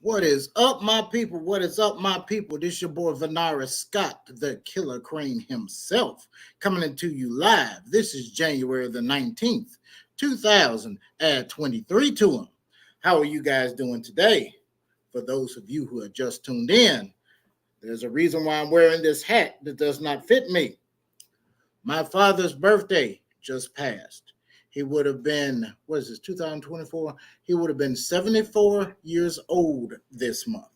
What is up, my people? What is up, my people? This your boy Vanara Scott, the KillaKrane himself, coming into you live. This is January the 19th, 2023 to him. How are you guys doing today? For those of you who are just tuned in, there's a reason why I'm wearing this hat that does not fit me. My father's birthday just passed. He would have been, what is this, 2024? He would have been 74 years old this month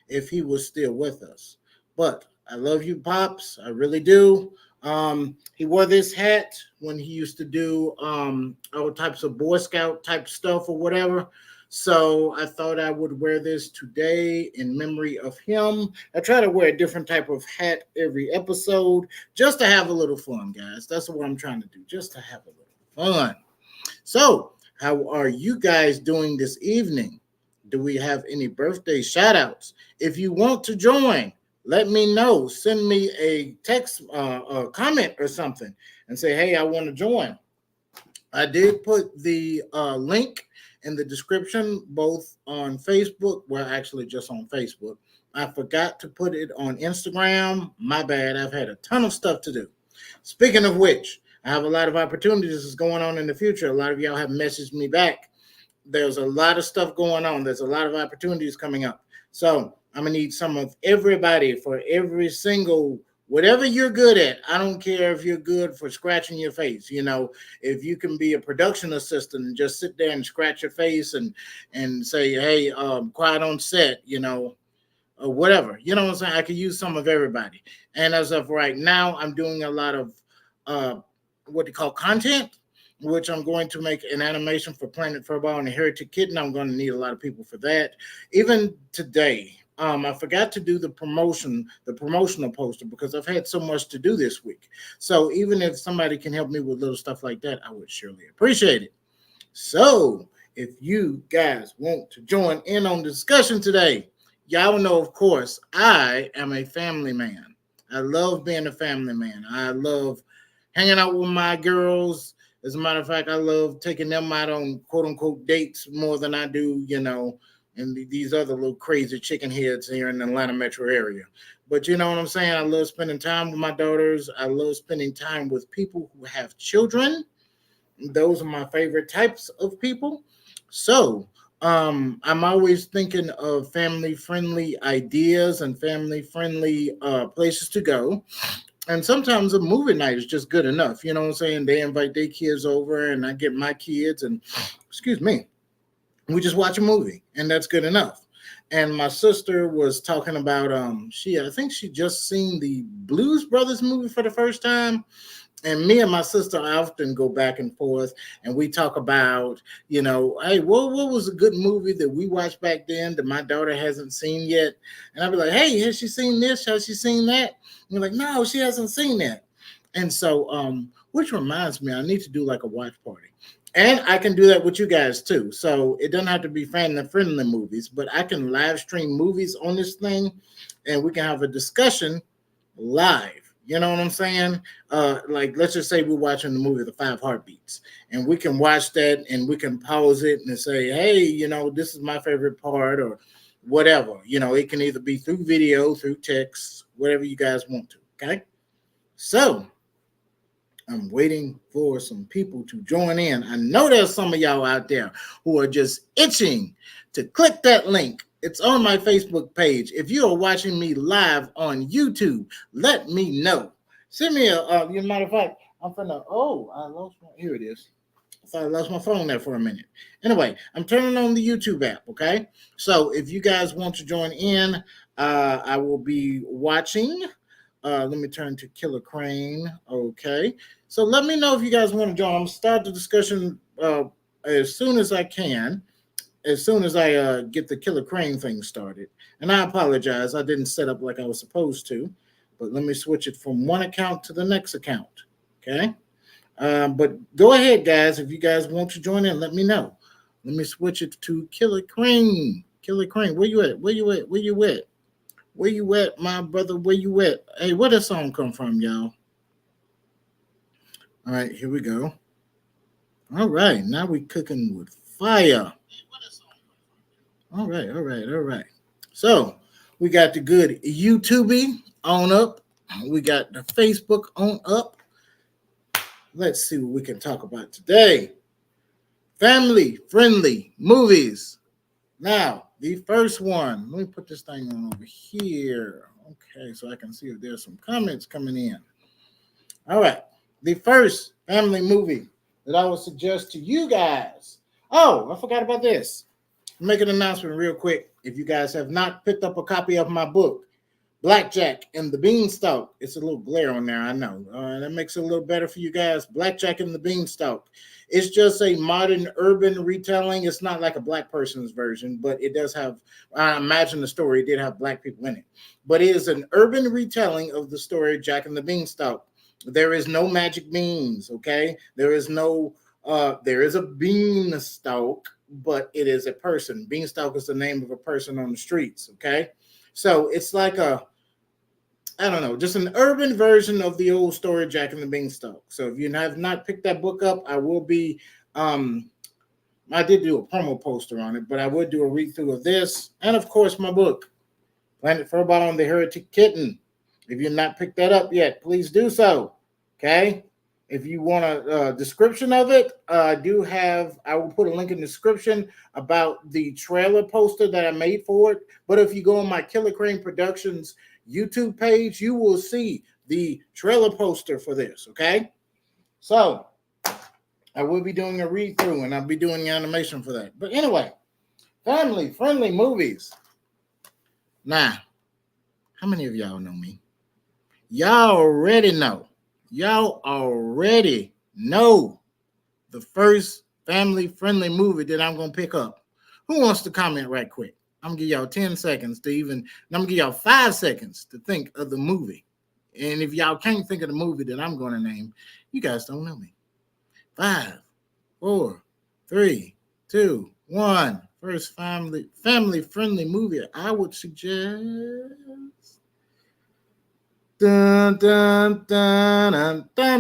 if he was still with us. But I love you, Pops. I really do. He wore this hat when he used to do all types of Boy Scout type stuff or whatever. So I thought I would wear this today in memory of him. I try to wear a different type of hat every episode just to have a little fun, guys. That's what I'm trying to do, just to have a little fun. So, how are you guys doing this evening? Do we have any birthday shout outs? If you want to join, let me know. Send me a text, a comment or something and say, hey, I want to join. I did put the link in the description, both on Facebook. Well, actually, just on Facebook. I forgot to put it on Instagram. My bad. I've had a ton of stuff to do. Speaking of which, I have a lot of opportunities that's going on in the future. A lot of y'all have messaged me back. There's a lot of stuff going on. There's a lot of opportunities coming up. So I'm going to need some of everybody for every single whatever you're good at. I don't care if you're good for scratching your face. You know, if you can be a production assistant and just sit there and scratch your face and say, hey, quiet on set, you know, or whatever. You know what I'm saying? I could use some of everybody. And as of right now, I'm doing a lot of what they call content, which I'm going to make an animation for Planet Furball and the Heritage Kitten. I'm going to need a lot of people for that. Even today, I forgot to do the promotional poster because I've had so much to do this week. So even if somebody can help me with little stuff like that, I would surely appreciate it. So if you guys want to join in on the discussion today, y'all know, of course, I am a family man. I love being a family man. I love hanging out with my girls. As a matter of fact, I love taking them out on quote unquote dates more than I do, you know, and these other little crazy chicken heads here in the Atlanta metro area. But you know what I'm saying? I love spending time with my daughters. I love spending time with people who have children. Those are my favorite types of people. So I'm always thinking of family-friendly ideas and family-friendly places to go. And sometimes a movie night is just good enough. You know what I'm saying? They invite their kids over and I get my kids and, excuse me, we just watch a movie and that's good enough. And my sister was talking about I think she just seen the Blues Brothers movie for the first time. And me and my sister often go back and forth and we talk about, you know, hey, what was a good movie that we watched back then that my daughter hasn't seen yet? And I'll be like, hey, has she seen this? Has she seen that? And you're like, no, she hasn't seen that. And so, which reminds me, I need to do like a watch party. And I can do that with you guys too. So it doesn't have to be family-friendly movies, but I can live stream movies on this thing and we can have a discussion live. You know what I'm saying? Like, let's just say we're watching the movie The Five Heartbeats, and we can watch that and we can pause it and say, hey, you know, this is my favorite part or whatever. You know, it can either be through video, through text, whatever you guys want to. Okay. So I'm waiting for some people to join in. I know there's some of y'all out there who are just itching to click that link. It's on my Facebook page. If you are watching me live on YouTube, let me know. Send me a matter of fact, I'm finna, I lost here it is. I thought I lost my phone there for a minute. Anyway, I'm turning on the YouTube app, okay? So if you guys want to join in, I will be watching. Let me turn to KillaKrane, okay? So let me know if you guys want to join. I'm going to start the discussion as soon as I can. As soon as I get the KillaKrane thing started. And I apologize, I didn't set up like I was supposed to, but let me switch it from one account to the next account, okay? But go ahead, guys. If you guys want to join in, let me know. Let me switch it to KillaKrane. KillaKrane, where you at? Where you at? Where you at? Where you at, my brother? Where you at? Hey, where that song come from, y'all? All right, here we go. All right, now we cooking with fire. All right. So we got the good YouTube on up. We got the Facebook on up. Let's see what we can talk about today. Family friendly movies. Now, the first one, let me put this thing on over here. Okay, so I can see if there's some comments coming in. All right, the first family movie that I would suggest to you guys. Oh, I forgot about this. Make an announcement real quick. If you guys have not picked up a copy of my book, Blackjack and the Beanstalk. It's a little glare on there, I know. That makes it a little better for you guys. Blackjack and the Beanstalk. It's just a modern urban retelling. It's not like a black person's version, but it does have, I imagine the story did have black people in it. But it is an urban retelling of the story Jack and the Beanstalk. There is no magic beans, okay? There is a beanstalk, but it is a person. Beanstalk is the name of a person on the streets, okay? So it's like I don't know, just an urban version of the old story Jack and the Beanstalk. So if you have not picked that book up, I will be, I did do a promo poster on it, but I would do a read through of this. And of course, my book, Planet Furball and the Heretic Kitten. If you've not picked that up yet, please do so. Okay. If you want a description of it, I will put a link in the description about the trailer poster that I made for it. But if you go on my KillaKrane Productions YouTube page, you will see the trailer poster for this, okay? So, I will be doing a read-through, and I'll be doing the animation for that. But anyway, family-friendly movies. Now, how many of y'all know me? Y'all already know. Y'all already know the first family-friendly movie that I'm going to pick up. Who wants to comment right quick? I'm going to give y'all 10 seconds to I'm going to give y'all 5 seconds to think of the movie. And if y'all can't think of the movie that I'm going to name, you guys don't know me. 5, 4, 3, 2, 1. First family-friendly movie I would suggest. Dun, dun, dun, dun, dun,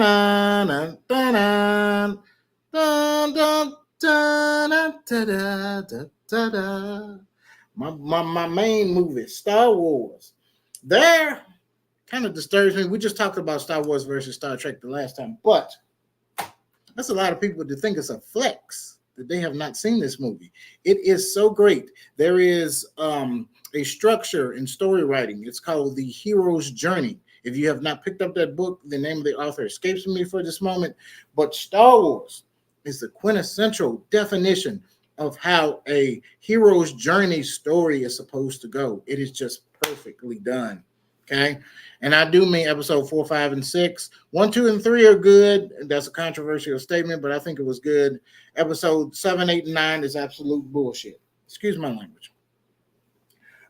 dun, dun, dun, dun, dun, dun, dun, dun. My main movie, Star Wars. There kind of disturbs me. We just talked about Star Wars versus Star Trek the last time, but that's a lot of people to think it's a flex that they have not seen this movie. It is so great. There is a structure in story writing. It's called The Hero's Journey. If you have not picked up that book, the name of the author escapes me for this moment, but Star Wars is the quintessential definition of how a hero's journey story is supposed to go. It is just perfectly done. Okay. And I do mean episode 4, 5, and 6. 1, 2, and 3 are good. That's a controversial statement, but I think it was good. Episode 7, 8, and 9 is absolute bullshit. Excuse my language.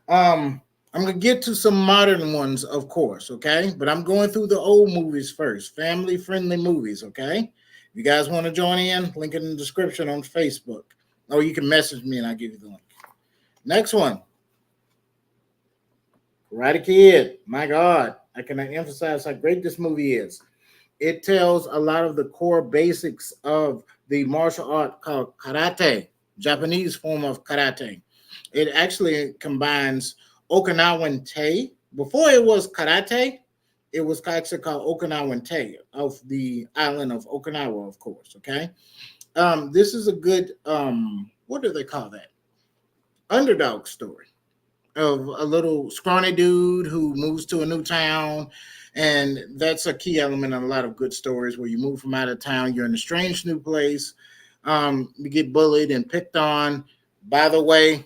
I'm going to get to some modern ones, of course, okay? But I'm going through the old movies first, family-friendly movies, okay? If you guys want to join in, link in the description on Facebook. Or you can message me and I'll give you the link. Next one. Karate Kid. My God, I cannot emphasize how great this movie is. It tells a lot of the core basics of the martial art called karate, Japanese form of karate. It actually combines Okinawan Tay. Before it was karate, it was actually called Okinawan Tay of the island of Okinawa, of course. Okay. This is a good, what do they call that? Underdog story of a little scrawny dude who moves to a new town. And that's a key element in a lot of good stories where you move from out of town, you're in a strange new place, you get bullied and picked on. By the way,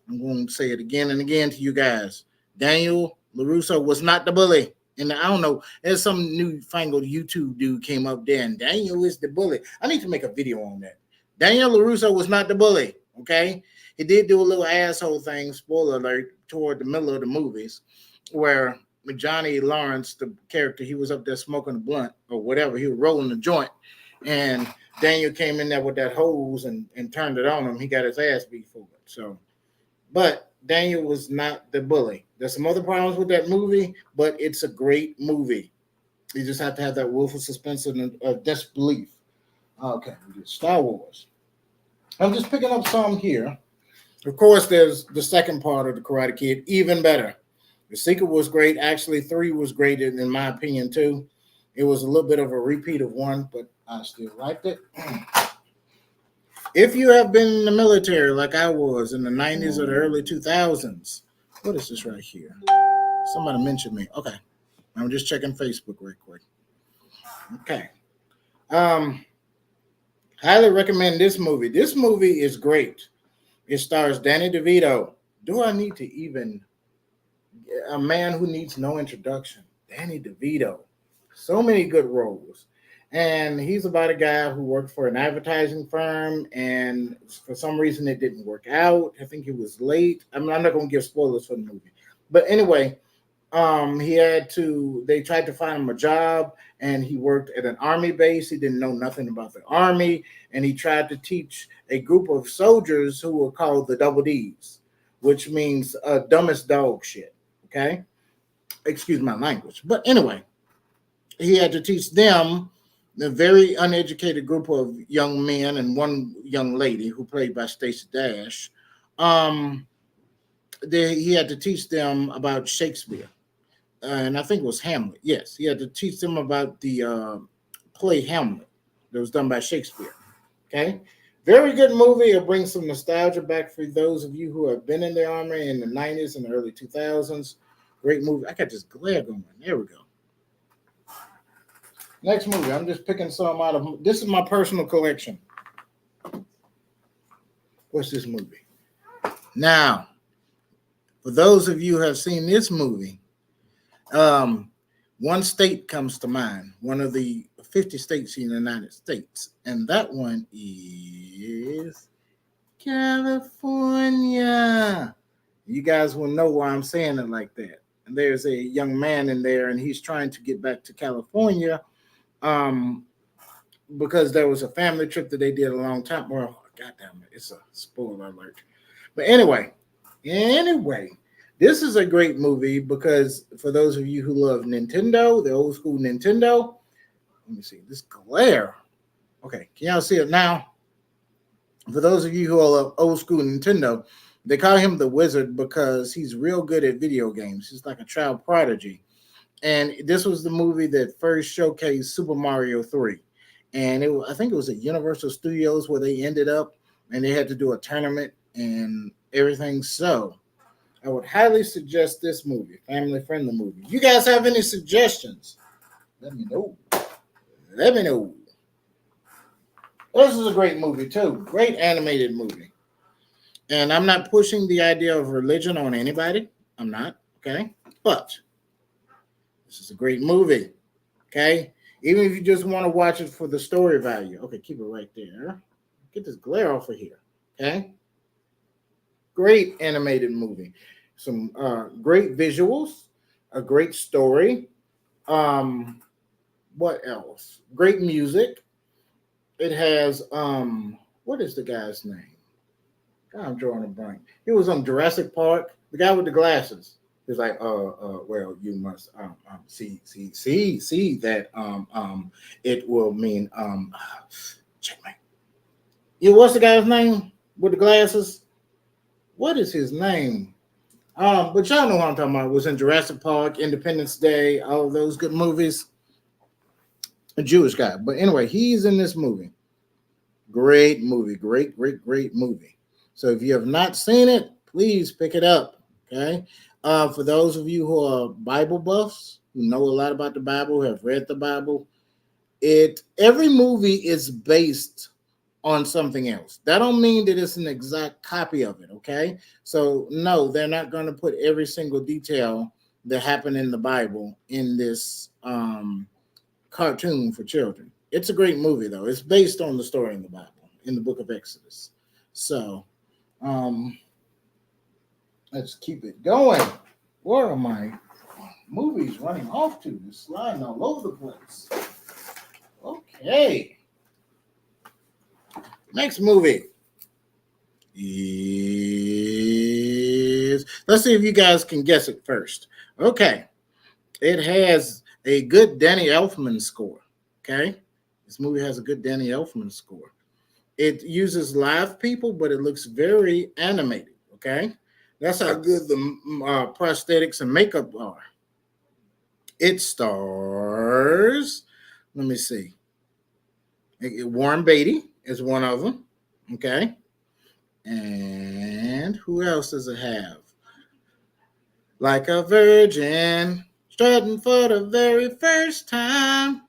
I'm going to say it again and again to you guys. Daniel LaRusso was not the bully. And I don't know, there's some newfangled YouTube dude came up there and Daniel is the bully. I need to make a video on that. Daniel LaRusso was not the bully, okay? He did do a little asshole thing, spoiler alert, toward the middle of the movies, where Johnny Lawrence, the character, he was up there smoking a blunt or whatever. He was rolling the joint. And Daniel came in there with that hose and turned it on him. He got his ass beat for it. So, but Daniel was not the bully. There's some other problems with that movie, but it's a great movie. You just have to have that willful suspense and disbelief. Okay, Star Wars. I'm just picking up some here. Of course, there's the second part of the Karate Kid, even better. The sequel was great. Actually, three was great in my opinion too. It was a little bit of a repeat of one, but I still liked it. If you have been in the military like I was in the 90s or the early 2000s, what is this right here? Somebody mentioned me. Okay. I'm just checking Facebook real quick. Okay. Um, Highly recommend this movie. This movie is great. It stars Danny DeVito. Do I need to even a man who needs no introduction? Danny DeVito. So many good roles. And he's about a guy who worked for an advertising firm, and for some reason it didn't work out. I think he was late. I mean, I'm not going to give spoilers for the movie, but anyway, they tried to find him a job, and he worked at an army base. He didn't know nothing about the army, and he tried to teach a group of soldiers who were called the Double D's, which means dumbest dog shit. Okay, excuse my language, but anyway, he had to teach them, a very uneducated group of young men and one young lady who played by Stacey Dash. Um, he had to teach them about Shakespeare, and I think it was Hamlet. Yes, he had to teach them about the play Hamlet that was done by Shakespeare. Okay, very good movie. It'll bring some nostalgia back for those of you who have been in the army in the 90s and the early 2000s. Great movie. I got this glare going. There we go. Next movie. I'm just picking some out of. This is my personal collection. What's this movie? Now, for those of you who have seen this movie, one state comes to mind, one of the 50 states in the United States, and that one is California. You guys will know why I'm saying it like that. And there's a young man in there, and he's trying to get back to California because there was a family trip that they did a long time. Well, goddamn it, it's a spoiler alert. But anyway, this is a great movie because for those of you who love Nintendo, the old school Nintendo, let me see this glare. Okay, can y'all see it now? For those of you who love old school Nintendo, they call him the Wizard because he's real good at video games. He's like a child prodigy. And this was the movie that first showcased Super Mario 3. And I think it was at Universal Studios where they ended up, and they had to do a tournament and everything. So I would highly suggest this movie, family-friendly movie. You guys have any suggestions? Let me know. Let me know. This is a great movie, too. Great animated movie. And I'm not pushing the idea of religion on anybody. I'm not, okay? But this is a great movie, okay? Even if you just want to watch it for the story value. Okay, keep it right there. Get this glare off of here, okay? Great animated movie. Some great visuals, a great story. What else? Great music. It has, what is the guy's name? God, I'm drawing a blank. He was on Jurassic Park. The guy with the glasses. He's like, well, you must see that it will mean checkmate. Yeah, what's the guy's name with the glasses? What is his name? But y'all know what I'm talking about. It was in Jurassic Park, Independence Day, all of those good movies. A Jewish guy. But anyway, he's in this movie. Great movie. Great movie. So if you have not seen it, please pick it up. Okay. For those of you who are Bible buffs, who know a lot about the Bible, who have read the Bible, every movie is based on something else. That don't mean that it's an exact copy of it, okay? So no, they're not going to put every single detail that happened in the Bible in this cartoon for children. It's a great movie though. It's based on the story in the Bible, in the book of Exodus. So let's keep it going. Where are my movies running off to? It's sliding all over the place. Okay. Next movie is, let's see if you guys can guess it first. Okay. It has a good Danny Elfman score. Okay. This movie has a good Danny Elfman score. It uses live people, but it looks very animated. Okay, that's how good the prosthetics and makeup are. It stars. Let me see. Warren Beatty is one of them. Okay, and who else does it have? Like a virgin strutting for the very first time.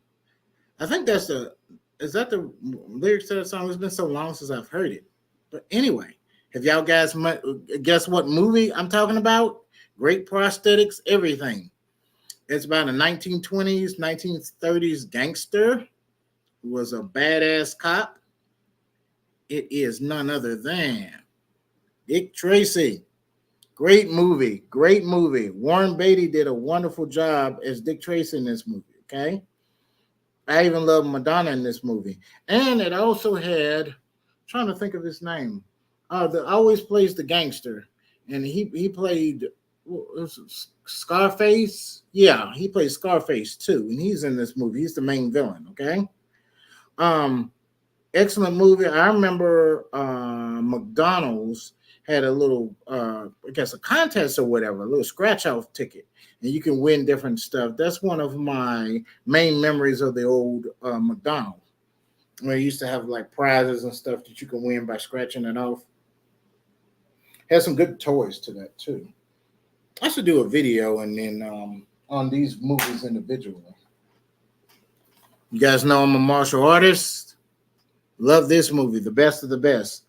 I think that's the is that the lyrics to that song? It's been so long since I've heard it. But anyway, have y'all guys guess what movie I'm talking about? Great prosthetics, everything. It's about a 1920s, 1930s gangster who was a badass cop. It is none other than Dick Tracy. Great movie. Great movie. Warren Beatty did a wonderful job as Dick Tracy in this movie. Okay. I even love Madonna in this movie. And it also had, I'm trying to think of his name. Always plays the gangster. And he played Scarface. Yeah, he plays Scarface too. And he's in this movie. He's the main villain. Okay. Excellent movie. I remember McDonald's had a little, I guess, a contest or whatever, a little scratch-off ticket, and you can win different stuff. That's one of my main memories of the old McDonald's, where you used to have like prizes and stuff that you can win by scratching it off. Has some good toys to that too. I should do a video and then on these movies individually. You guys know I'm a martial artist. Love this movie, the best of the best.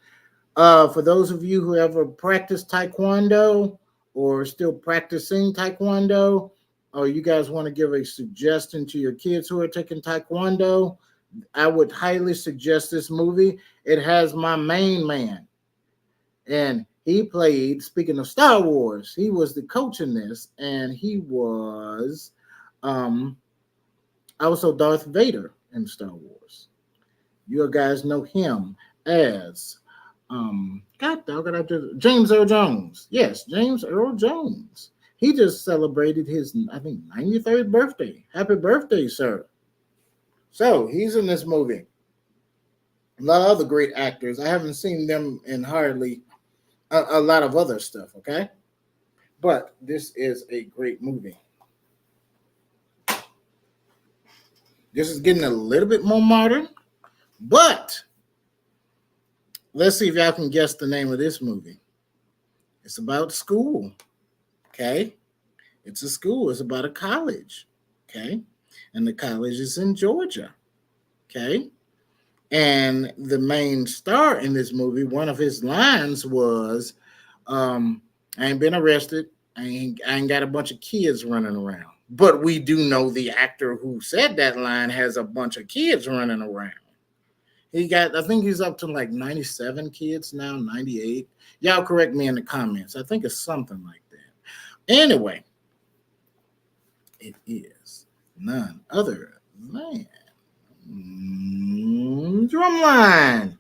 For those of you who ever practiced Taekwondo or still practicing Taekwondo, or you guys want to give a suggestion to your kids who are taking Taekwondo, I would highly suggest this movie. It has my main man. And he played, speaking of Star Wars, he was the coach in this, and he was also Darth Vader in Star Wars. You guys know him as James Earl Jones. Yes, James Earl Jones. He just celebrated his, I think, 93rd birthday. Happy birthday, sir. So he's in this movie. A lot of other great actors. I haven't seen them in hardly a lot of other stuff, okay? But this is a great movie. This is getting a little bit more modern, but let's see if y'all can guess the name of this movie. It's about school, okay? It's a school. It's about a college, okay? And the college is in Georgia, okay? And the main star in this movie, one of his lines was, I ain't been arrested. I ain't got a bunch of kids running around. But we do know the actor who said that line has a bunch of kids running around. I think he's up to like 97 kids now, 98. Y'all correct me in the comments. I think it's something like that. Anyway, it is none other than Drumline.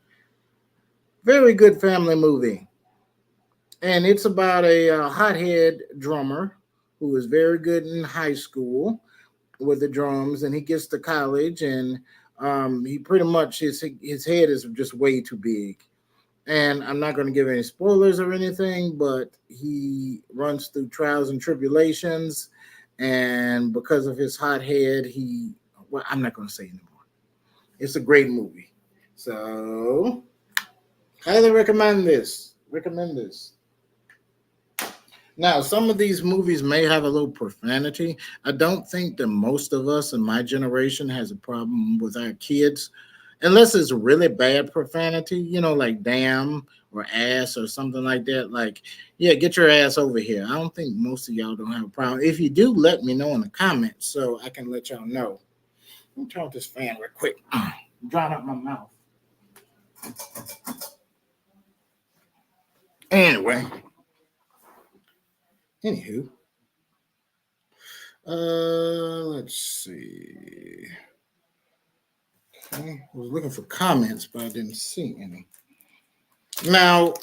Very good family movie. And it's about a hothead drummer who is very good in high school with the drums, and he gets to college, and he pretty much his head is just way too big. And I'm not going to give any spoilers or anything, but he runs through trials and tribulations, and because of his hot head, I'm not going to say anymore. It's a great movie, so highly recommend this. Now, some of these movies may have a little profanity. I don't think that most of us in my generation has a problem with our kids, unless it's really bad profanity, like damn or ass or something like that. Like, yeah, get your ass over here. I don't think most of y'all don't have a problem. If you do, let me know in the comments so I can let y'all know. Let me turn off this fan real quick. I'm drying up my mouth. Anywho, let's see. Okay, I was looking for comments, but I didn't see any. Now,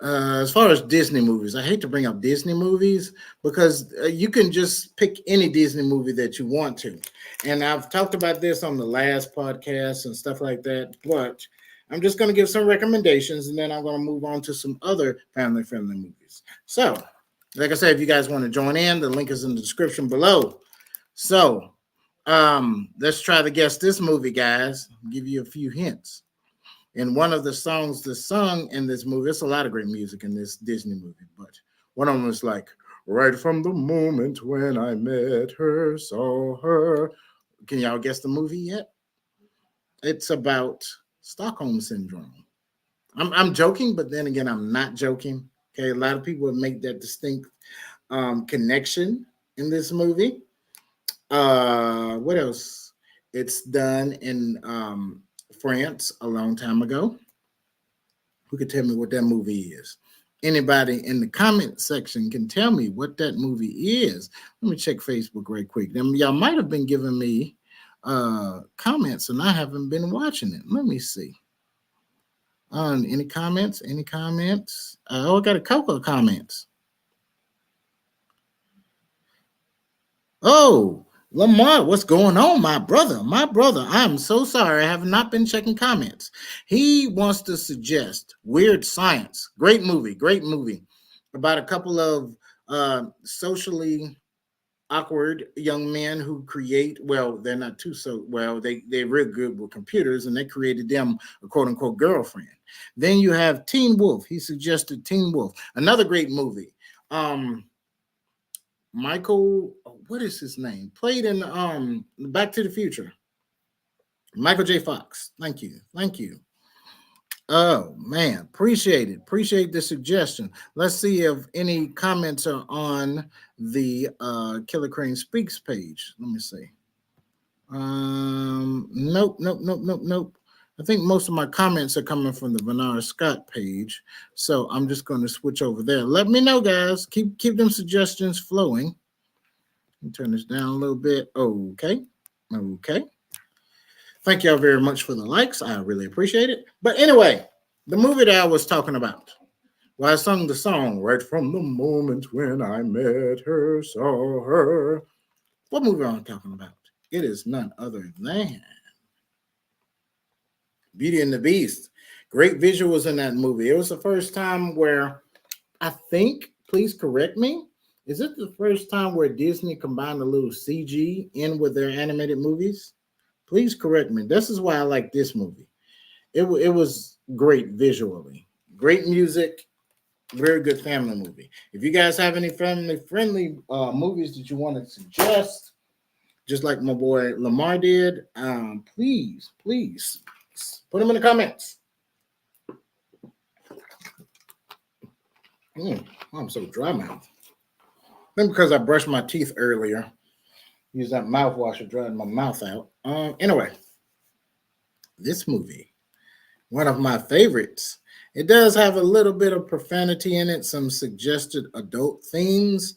as far as Disney movies, I hate to bring up Disney movies because you can just pick any Disney movie that you want to. And I've talked about this on the last podcast and stuff like that, but I'm just going to give some recommendations, and then I'm going to move on to some other family-friendly movies. So, like I said, if you guys want to join in, the link is in the description below. So, let's try to guess this movie, guys. I'll give you a few hints. In one of the songs that's sung in this movie, it's a lot of great music in this Disney movie, but one of them was like, right from the moment when I met her, saw her. Can y'all guess the movie yet? It's about Stockholm Syndrome. I'm joking, but then again, I'm not joking. Okay, a lot of people make that distinct connection in this movie. What else? It's done in France a long time ago. Who could tell me what that movie is? Anybody in the comment section can tell me what that movie is. Let me check Facebook right quick. Then y'all might have been giving me comments and I haven't been watching it. Let me see. Any comments? Any comments? I got a couple of comments. Oh, Lamar, what's going on, my brother? My brother, I'm so sorry. I have not been checking comments. He wants to suggest Weird Science. Great movie about a couple of socially awkward young men who create, well, they're not too so well, they're real good with computers, and they created them a quote unquote girlfriend. Then you have Teen Wolf. He suggested Teen Wolf, another great movie. Michael, what is his name? Played in Back to the Future. Michael J. Fox. Thank you. Thank you. Oh man, appreciate it. Appreciate the suggestion. Let's see if any comments are on the KillaKrane Speaks page. Let me see. Nope. I think most of my comments are coming from the Bernard Scott page, so I'm just going to switch over there. Let me know, guys. Keep them suggestions flowing. Let me turn this down a little bit. Okay. Thank y'all very much for the likes. I really appreciate it. But anyway, the movie that I was talking about, well, I sung the song right from the moment when I met her, saw her. What movie am I talking about? It is none other than Beauty and the Beast. Great visuals in that movie. It was the first time where I think, please correct me, is it the first time where Disney combined a little CG in with their animated movies? Please correct me. This is why I like this movie. It was great visually, great music, very good family movie. If you guys have any family-friendly movies that you want to suggest, just like my boy Lamar did, please put them in the comments. I'm so dry mouth. Maybe because I brushed my teeth earlier. Use that mouthwash to dry my mouth out. Anyway, this movie, one of my favorites. It does have a little bit of profanity in it, some suggested adult themes,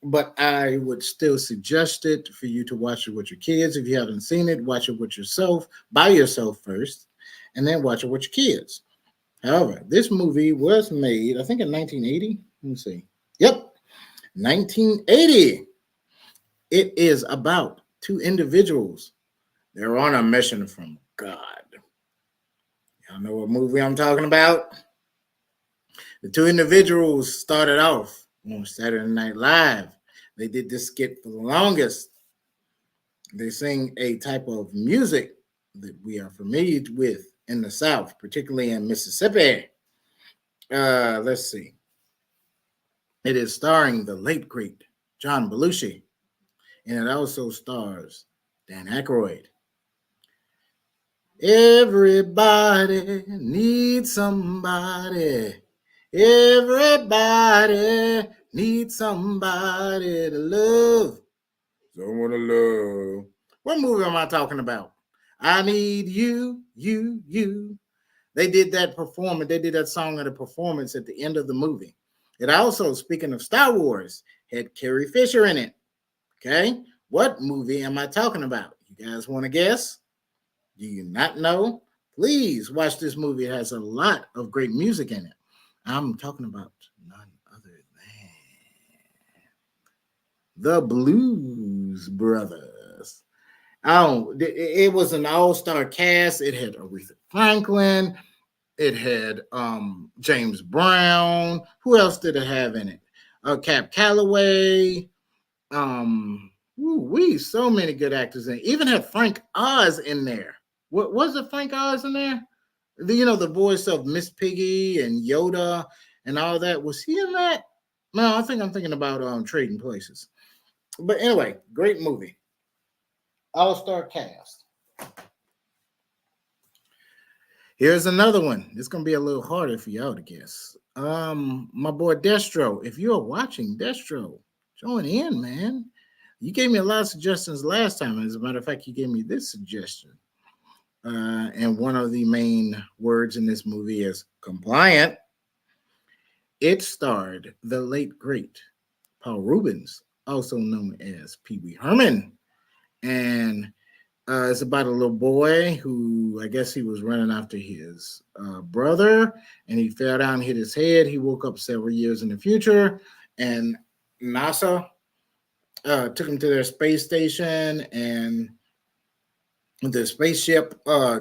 but I would still suggest it for you to watch it with your kids. If you haven't seen it, watch it with yourself, by yourself first, and then watch it with your kids. However, this movie was made, I think, in 1980. Let me see. Yep, 1980. It is about two individuals. They're on a mission from God. Y'all know what movie I'm talking about? The two individuals started off on Saturday Night Live. They did this skit for the longest. They sing a type of music that we are familiar with in the South, particularly in Mississippi. Let's see. It is starring the late, great John Belushi, and it also stars Dan Aykroyd. Everybody needs somebody. Everybody needs somebody to love. Someone to love. What movie am I talking about? I need you. They did that performance. They did that song at a performance at the end of the movie. It also, speaking of Star Wars, had Carrie Fisher in it. Okay? What movie am I talking about? You guys want to guess? Do you not know? Please watch this movie. It has a lot of great music in it. I'm talking about none other than the Blues Brothers. Oh, it was an all-star cast. It had Aretha Franklin. It had James Brown. Who else did it have in it? Cap Calloway. So many good actors in it. Even had Frank Oz in there. What was it? Frank Oz in there? The voice of Miss Piggy and Yoda and all that. Was he in that? No, I think I'm thinking about Trading Places. But anyway, great movie. All-star cast. Here's another one. It's gonna be a little harder for y'all to guess. My boy Destro. If you're watching, Destro, join in, man. You gave me a lot of suggestions last time. As a matter of fact, you gave me this suggestion. And one of the main words in this movie is compliant. It starred the late, great Paul Reubens, also known as Pee Wee Herman. And it's about a little boy who, I guess he was running after his brother, and he fell down, hit his head. He woke up several years in the future, and NASA took him to their space station, and the spaceship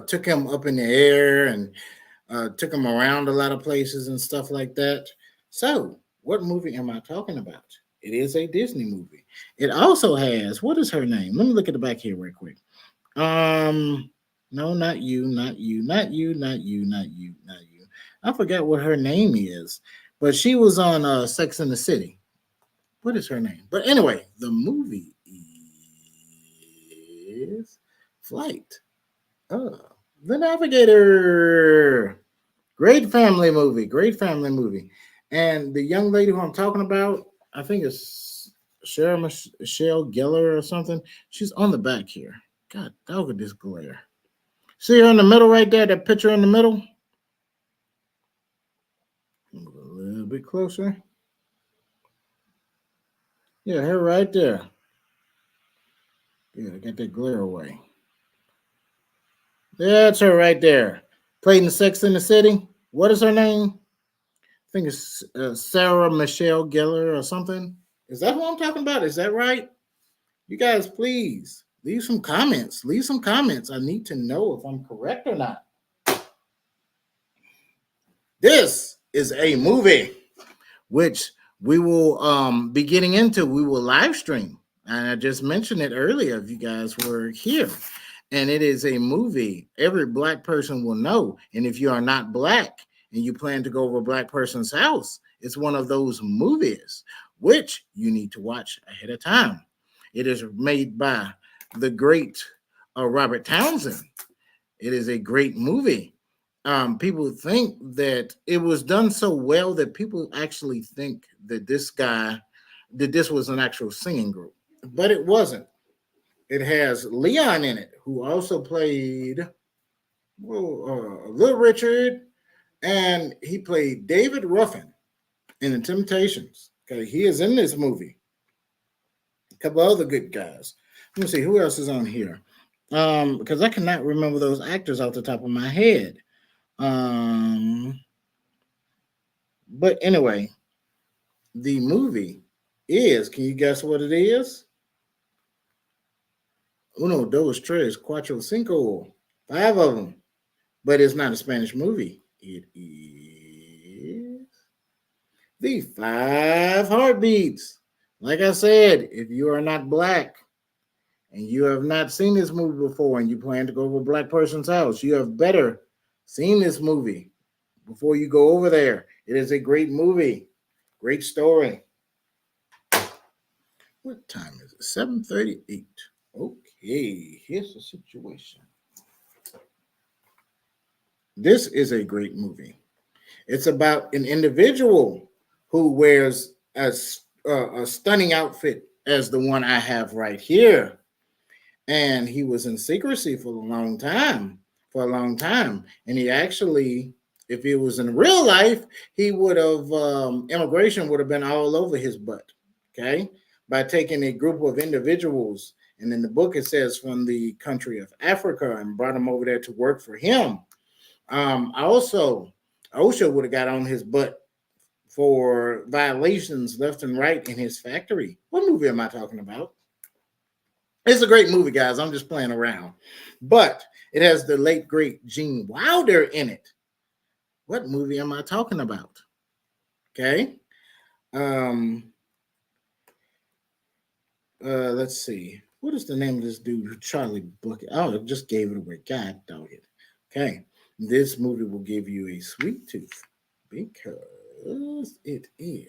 took him up in the air and took him around a lot of places and stuff like that. So, what movie am I talking about? It is a Disney movie. It also has, what is her name? Let me look at the back here real quick. No, not you, not you, not you, not you, not you, not you. I forgot what her name is, but she was on Sex and the City. What is her name? But anyway, the movie is Flight of the Navigator. Great family movie. Great family movie. And the young lady who I'm talking about, I think it's Michelle Gellar or something. She's on the back here. God, look at this glare. See her in the middle right there, that picture in the middle? Move a little bit closer. Yeah, her right there. Yeah, get that glare away. That's her right there. Played in Sex in the City. What is her name? I think it's Sarah Michelle Gellar or something. Is that who I'm talking about? Is that right? You guys, please leave some comments. Leave some comments. I need to know if I'm correct or not. This is a movie which we will be getting into. We will live stream. And I just mentioned it earlier if you guys were here. And it is a movie every Black person will know. And if you are not Black and you plan to go over a Black person's house, it's one of those movies which you need to watch ahead of time. It is made by the great Robert Townsend. It is a great movie. People think that it was done so well that people actually think that this was an actual singing group, but it wasn't. It has Leon in it, who also played Little Richard, and he played David Ruffin in The Temptations. Okay, he is in this movie. A couple other good guys. Let me see who else is on here, because I cannot remember those actors off the top of my head. But anyway, the movie is, can you guess what it is? Uno, dos, tres, cuatro, cinco. 5 of them. But it's not a Spanish movie. It is The 5 Heartbeats. Like I said, if you are not Black and you have not seen this movie before and you plan to go over a Black person's house, you have better seen this movie before you go over there. It is a great movie. Great story. What time is it? 7:38. Okay, here's the situation. This is a great movie. It's about an individual who wears a stunning outfit as the one I have right here. And he was in secrecy for a long time. And he actually, if it was in real life, he would have, immigration would have been all over his butt. Okay. By taking a group of individuals, and in the book it says from the country of Africa, and brought them over there to work for him. Also, OSHA would have got on his butt for violations left and right in his factory. What movie am I talking about? It's a great movie, guys. I'm just playing around. But it has the late, great Gene Wilder in it. What movie am I talking about? Okay. Um, let's see. What is the name of this dude? Charlie Bucket. Oh, I just gave it away. God dog it. Okay. This movie will give you a sweet tooth because it is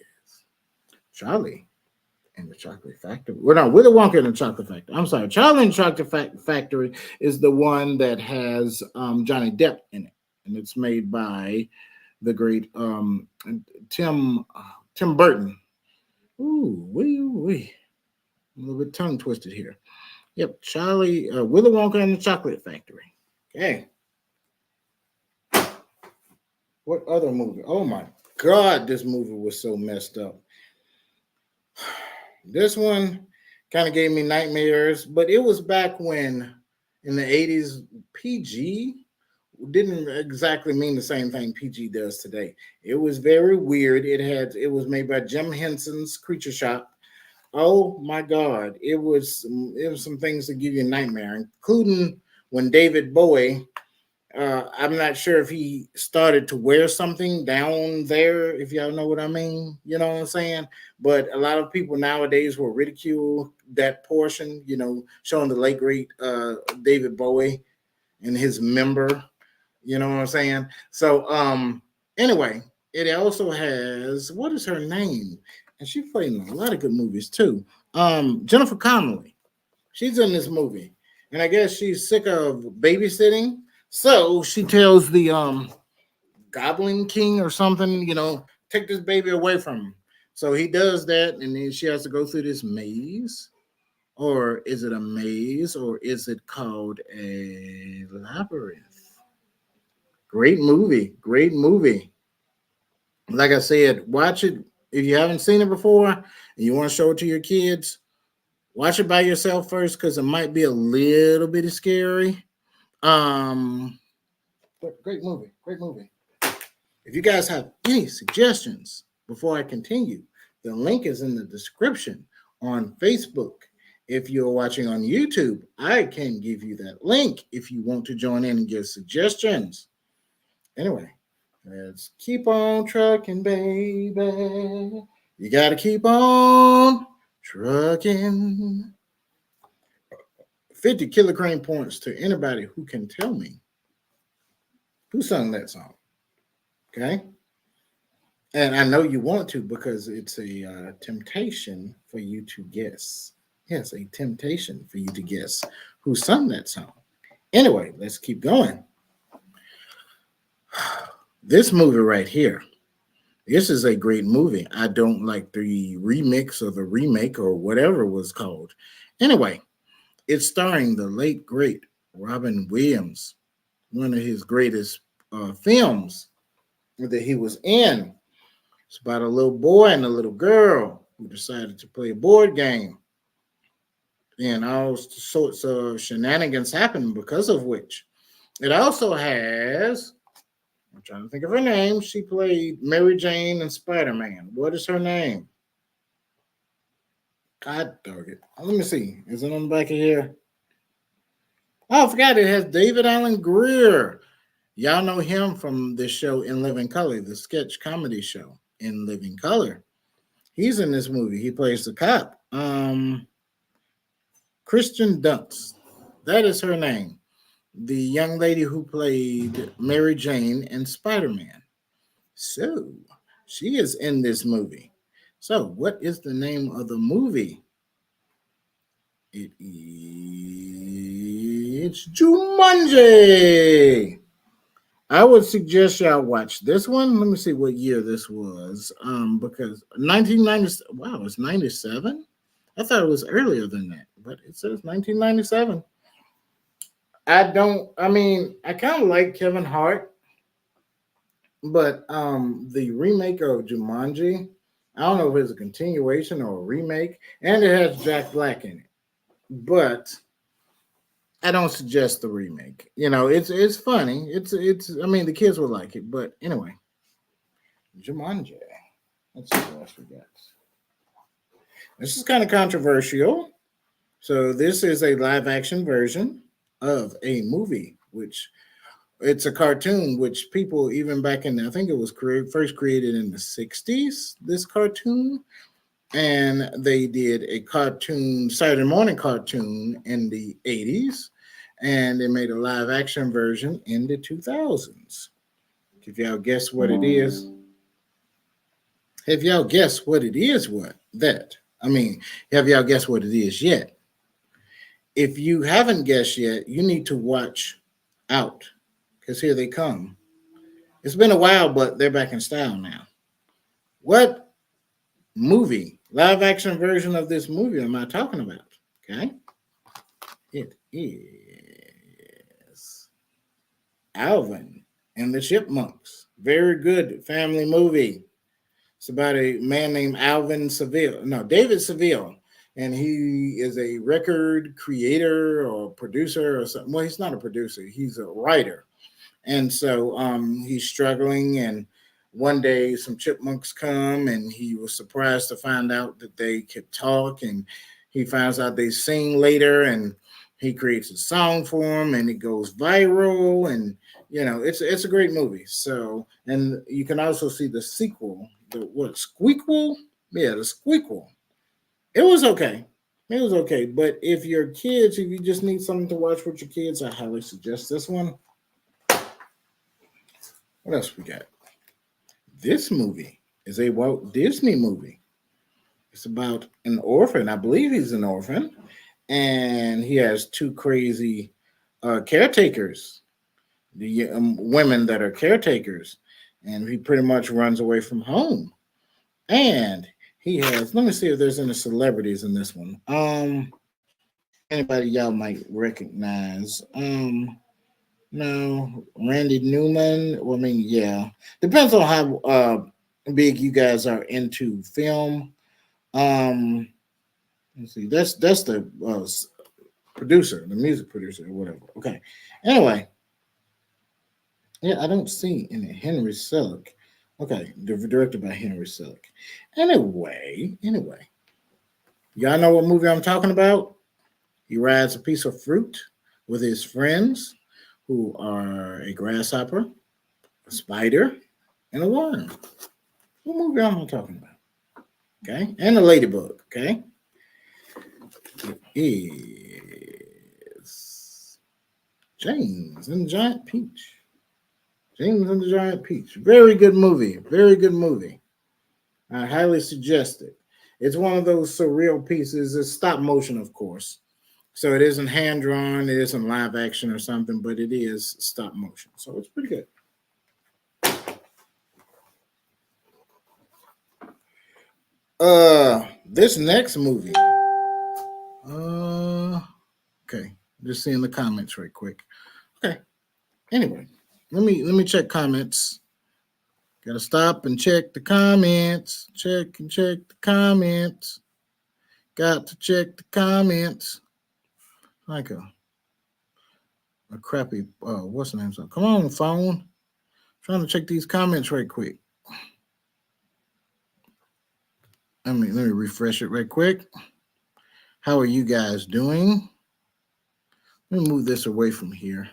Charlie and the Chocolate Factory. Well, no, Willy Wonka and the Chocolate Factory. I'm sorry. Charlie and the Chocolate Factory is the one that has Johnny Depp in it. And it's made by the great Tim Tim Burton. Ooh, wee. A little bit tongue twisted here. Yep, Charlie, Willy Wonka and the Chocolate Factory. Okay. What other movie? Oh my God, this movie was so messed up. This one kind of gave me nightmares, but it was back when in the 80s, PG didn't exactly mean the same thing PG does today. It was very weird. It was made by Jim Henson's Creature Shop. Oh my God! It was some things that give you a nightmare, including when David Bowie. I'm not sure if he started to wear something down there, if y'all know what I mean. You know what I'm saying? But a lot of people nowadays will ridicule that portion. Showing the late great David Bowie and his member. You know what I'm saying? So, anyway, it also has what is her name? And she played in a lot of good movies too. Jennifer Connelly. She's in this movie, and I guess she's sick of babysitting, so she tells the Goblin King or something, take this baby away from him. So he does that, and then she has to go through this maze. Or is it a maze, or is it called a labyrinth? Great movie. Great movie. Like I said, watch it if you haven't seen it before and you want to show it to your kids. Watch it by yourself first because it might be a little bit scary. Um, but great movie. Great movie. If you guys have any suggestions before I continue, the link is in the description on Facebook. If you're watching on YouTube, I can give you that link if you want to join in and give suggestions. Anyway, let's keep on trucking, baby. You got to keep on trucking. 50 KillaKrane points to anybody who can tell me who sung that song. Okay? And I know you want to because it's a temptation for you to guess. Yes, a temptation for you to guess who sung that song. Anyway, let's keep going. This movie right here. This is a great movie. I don't like the remix or the remake or whatever it was called. Anyway, it's starring the late, great Robin Williams, one of his greatest films that he was in. It's about a little boy and a little girl who decided to play a board game. And all sorts of shenanigans happen because of which. It also has, I'm trying to think of her name. She played Mary Jane and Spider-Man. What is her name? God dog it. Let me see. Is it on the back of here? Oh, I forgot it has David Allen Greer. Y'all know him from the show In Living Color, the sketch comedy show In Living Color. He's in this movie. He plays the cop. Kristen Dunst. That is her name. The young lady who played Mary Jane and Spider-Man. So, she is in this movie. So, what is the name of the movie? It's Jumanji. I would suggest y'all watch this one. Let me see what year this was. Because 1990. Wow, it's 97. I thought it was earlier than that, but it says 1997. I kind of like Kevin Hart, but the remake of Jumanji, I don't know if it's a continuation or a remake, and it has Jack Black in it. But I don't suggest the remake. It's funny. The kids will like it, but anyway. Jumanji. Let's see what else we got. This is kind of controversial. So this is a live action version of a movie which It's a cartoon which people even back in, I think it was first created in the 60s, this cartoon. And they did a cartoon, Saturday morning cartoon in the 80s. And they made a live action version in the 2000s. If y'all guess what it is, have y'all guessed what it is? What that? I mean, have y'all guessed what it is yet? If you haven't guessed yet, you need to watch out because here they come. It's been a while, but they're back in style now. What movie, live action version of this movie am I talking about? Okay. It is Alvin and the Chipmunks. Very good family movie. It's about a man named David Seville. And he is a record creator or producer or something. Well, he's not a producer, he's a writer. And so he's struggling. And one day some chipmunks come and he was surprised to find out that they could talk. And he finds out they sing later and he creates a song for them and it goes viral. And, it's a great movie. So, and you can also see the sequel, Squeakquel? Yeah, the Squeakquel. It was okay. It was okay. But if if you just need something to watch with your kids, I highly suggest this one. What else we got? This movie is a Walt Disney movie. It's about an orphan. I believe he's an orphan. And he has two crazy caretakers, the women that are caretakers. And he pretty much runs away from home. And he has, let me see if there's any celebrities in this one. Anybody y'all might recognize. No, Randy Newman. Well, I mean, yeah. Depends on how big you guys are into film. Let's see. That's the producer, the music producer, or whatever. Okay. Anyway, yeah, I don't see any Henry Selick. Okay, directed by Henry Selick. Anyway, y'all know what movie I'm talking about? He rides a piece of fruit with his friends, who are a grasshopper, a spider, and a worm. What movie am I talking about? Okay, and a ladybug. Okay, it is James and the Giant Peach. James and the Giant Peach. Very good movie. Very good movie. I highly suggest it. It's one of those surreal pieces. It's stop motion, of course. So it isn't hand drawn, it isn't live action or something, but it is stop motion. So it's pretty good. This next movie. Okay. Just seeing the comments right quick. Okay. Anyway, let me check comments. Gotta stop and check the comments. Check the comments. Got to check the comments. Like a crappy what's the name? So come on, phone. Trying to check these comments right quick. Let me refresh it right quick. How are you guys doing? Let me move this away from here.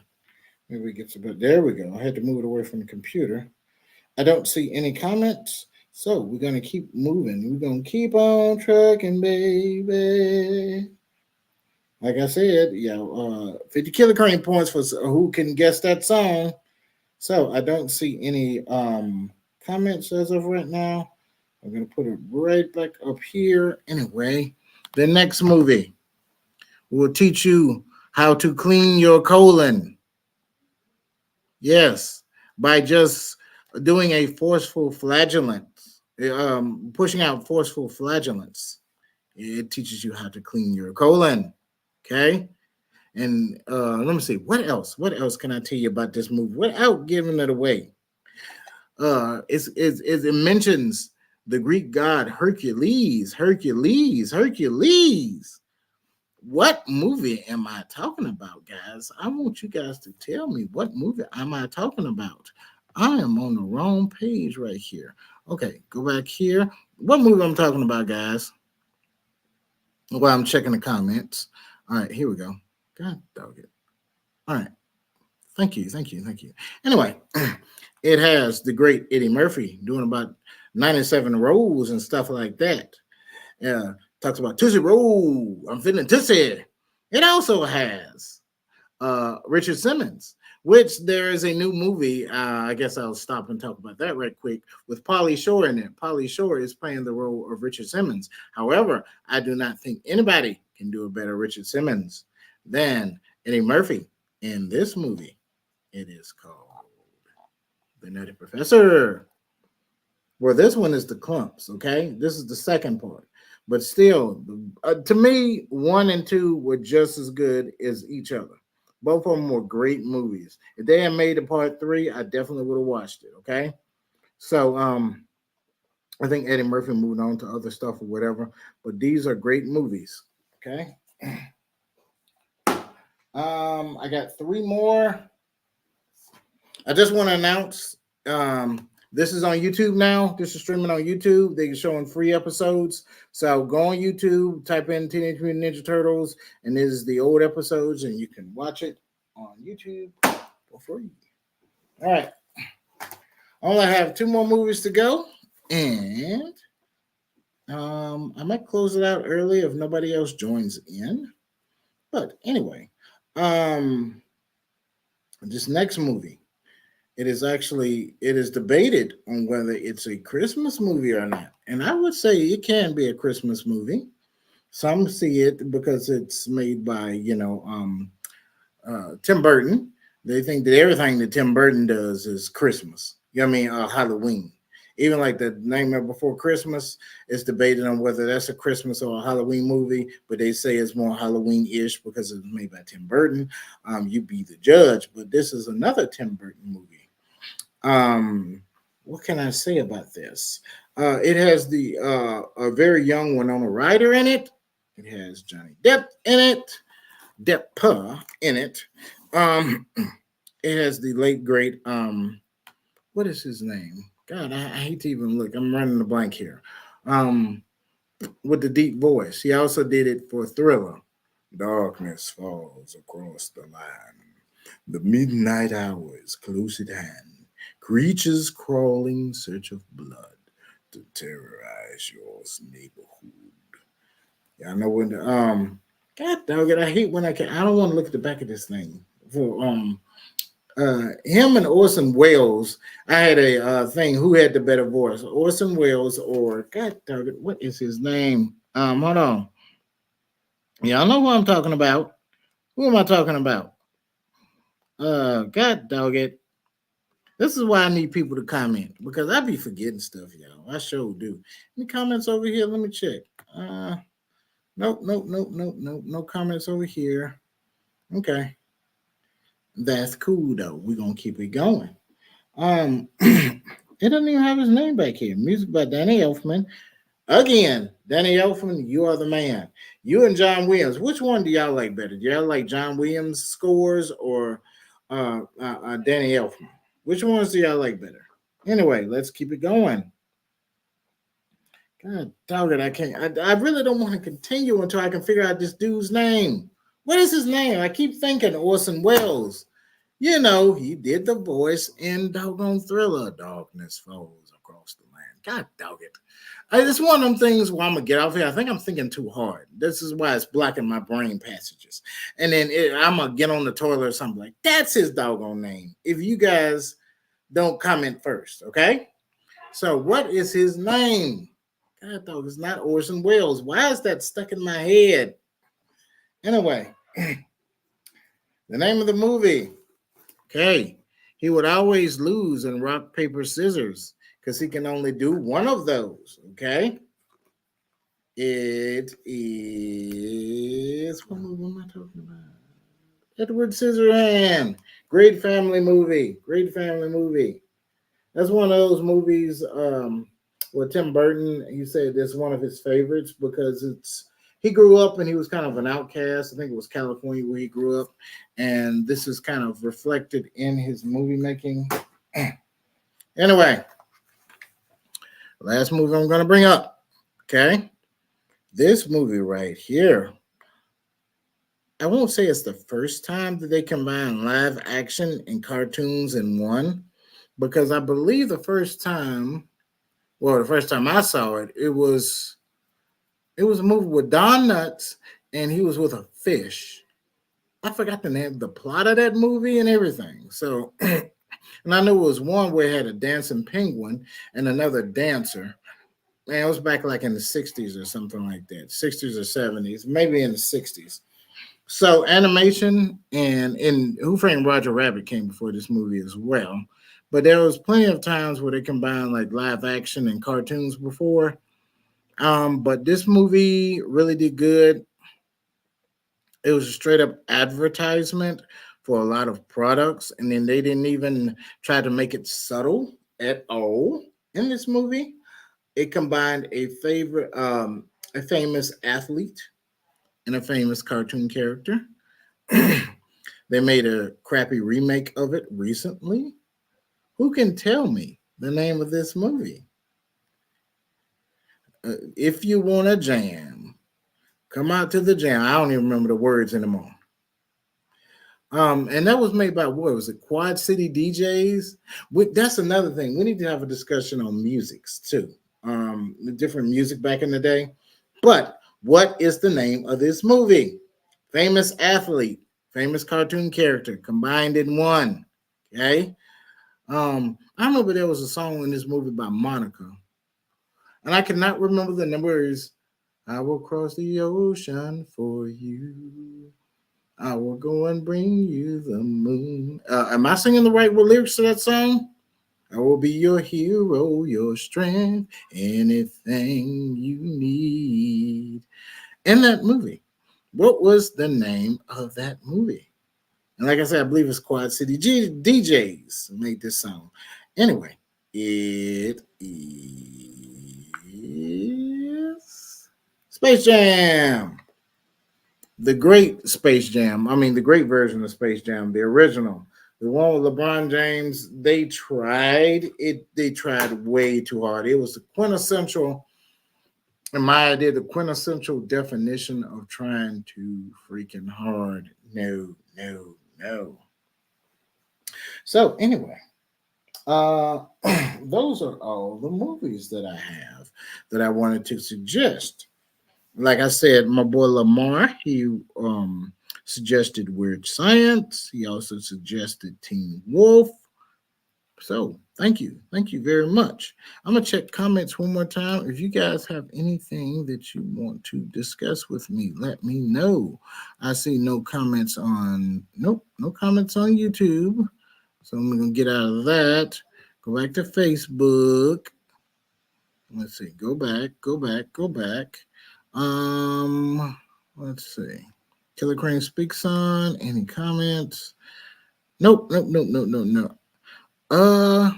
Maybe we get some. There we go. I had to move it away from the computer. I don't see any comments, so we're gonna keep moving. We're gonna keep on trucking, baby. Like I said, 50 KillaKrane points for who can guess that song. So I don't see any comments as of right now. I'm gonna put it right back up here. Anyway, the next movie will teach you how to clean your colon. Yes, by just doing a forceful flagellant, pushing out forceful flagellants. It teaches you how to clean your colon. Okay. And let me see, what else? What else can I tell you about this movie without giving it away? It mentions the Greek god Hercules. What movie am I talking about, guys? I want you guys to tell me what movie am I talking about. I am on the wrong page right here. Okay, go back here. What movie I'm talking about, guys? While I'm checking the comments. All right, here we go. God dog it. All right. Thank you, thank you, thank you. Anyway, it has the great Eddie Murphy doing about 97 roles and stuff like that. Yeah, talks about Tootsie Roll. I'm feeling Tootsie. It also has Richard Simmons, which there is a new movie. I guess I'll stop and talk about that right quick with Pauly Shore in it. Pauly Shore is playing the role of Richard Simmons. However, I do not think anybody can do a better Richard Simmons than Eddie Murphy in this movie. It is called The Nutty Professor. Well, this one is the clumps, okay? This is the second part. But still, to me, 1 and 2 were just as good as each other. Both of them were great movies. If they had made a part 3, I definitely would have watched it, okay? So I think Eddie Murphy moved on to other stuff or whatever, but these are great movies, okay? I got 3 more. I just want to announce this is on YouTube now. This is streaming on YouTube. They're showing free episodes. So go on YouTube, type in Teenage Mutant Ninja Turtles, and this is the old episodes, and you can watch it on YouTube for free. All right. I only have 2 more movies to go, and I might close it out early if nobody else joins in. But anyway, this next movie. It is debated on whether it's a Christmas movie or not. And I would say it can be a Christmas movie. Some see it because it's made by, Tim Burton. They think that everything that Tim Burton does is Christmas. Halloween. Even like the Nightmare Before Christmas is debated on whether that's a Christmas or a Halloween movie, but they say it's more Halloween-ish because it's made by Tim Burton. You be the judge, but this is another Tim Burton movie. What can I say about this? It has a very young Winona Ryder in it. It has Johnny Depp in it. Depp in it. It has the late great what is his name? God, I hate to even look. I'm running a blank here. With the deep voice. He also did it for Thriller. Darkness falls across the land. The midnight hour is close at hand. Creatures crawling in search of blood to terrorize your neighborhood. Yeah, I know when God dog it, I hate when I don't want to look at the back of this thing. For him and Orson Welles, I had a thing who had the better voice, Orson Welles or God dog it, what is his name? Hold on. Y'all know who I'm talking about. Who am I talking about? God dog it. This is why I need people to comment because I be forgetting stuff, y'all. I sure do. Any comments over here? Let me check. Nope. No comments over here. Okay. That's cool though. We're gonna keep it going. It doesn't even have his name back here. Music by Danny Elfman. Again, Danny Elfman, you are the man. You and John Williams. Which one do y'all like better? Do y'all like John Williams scores or Danny Elfman? Which ones do y'all like better? Anyway, let's keep it going. God dog it, I can't. I really don't want to continue until I can figure out this dude's name. What is his name? I keep thinking Orson Welles. You know, he did the voice in doggone Thriller. Darkness falls across the land. God dog it. It's one of them things where I'm going to get off here. I think I'm thinking too hard. This is why it's blocking my brain passages. And then I'm going to get on the toilet or something like, that's his doggone name. If you guys don't comment first, okay? So what is his name? God dog, it's not Orson Welles. Why is that stuck in my head? Anyway, the name of the movie. Okay. He would always lose in rock, paper, scissors because he can only do one of those. Okay. It is, what movie am I talking about? Edward Scissorhands. Great family movie. Great family movie. That's one of those movies where Tim Burton, he said that's one of his favorites because he grew up and he was kind of an outcast. I think it was California where he grew up. And this is kind of reflected in his movie making. Anyway, last movie I'm going to bring up. Okay. This movie right here I won't say it's the first time that they combine live action and cartoons in one, because I believe the first time I saw it, it was a movie with Don Knutts, and he was with a fish. I forgot the name, the plot of that movie, and everything. So, and I knew it was one where it had a dancing penguin and another dancer. Man, it was back like in the '60s or something like that, '60s or '70s, maybe in the '60s. So animation and Who Framed Roger Rabbit came before this movie as well. But there was plenty of times where they combined like live action and cartoons before. But this movie really did good. It was a straight up advertisement for a lot of products, and then they didn't even try to make it subtle at all in this movie. It combined a famous athlete and a famous cartoon character. They made a crappy remake of it recently. Who can tell me the name of this movie? If you want a jam, come out to the jam. I don't even remember the words anymore. And that was made by what was it? Quad City DJs. That's another thing. We need to have a discussion on musics too. The different music back in the day. But what is the name of this movie? Famous athlete, famous cartoon character combined in one. Okay. I remember there was a song in this movie by Monica, and I cannot remember the numbers. I will cross the ocean for you. I will go and bring you the moon. Am I singing the right lyrics to that song? I will be your hero, your strength, anything you need. In that movie, what was the name of that movie? And like I said, I believe it's Quad City DJs made this song. Anyway, it is Space Jam. The great Space Jam. I mean, the great version of Space Jam, the original. The one with LeBron James, they tried it. They tried way too hard. It was the quintessential, in my idea, the quintessential definition of trying too freaking hard. No, no, no. So anyway, uh, those are all the movies that I have that I wanted to suggest. Like I said, my boy Lamar, he suggested Weird Science. He also suggested Teen Wolf. So thank you very much. I'm gonna check comments one more time. If you guys have anything that you want to discuss with me, let me know. I see no comments on no comments on YouTube. So I'm gonna get out of that. Go back to Facebook. Let's see. Go back. Go back. Go back. Let's see. KillaKrane speaks on any comments? Nope. Nope. Nope. Nope. Nope. No. Uh,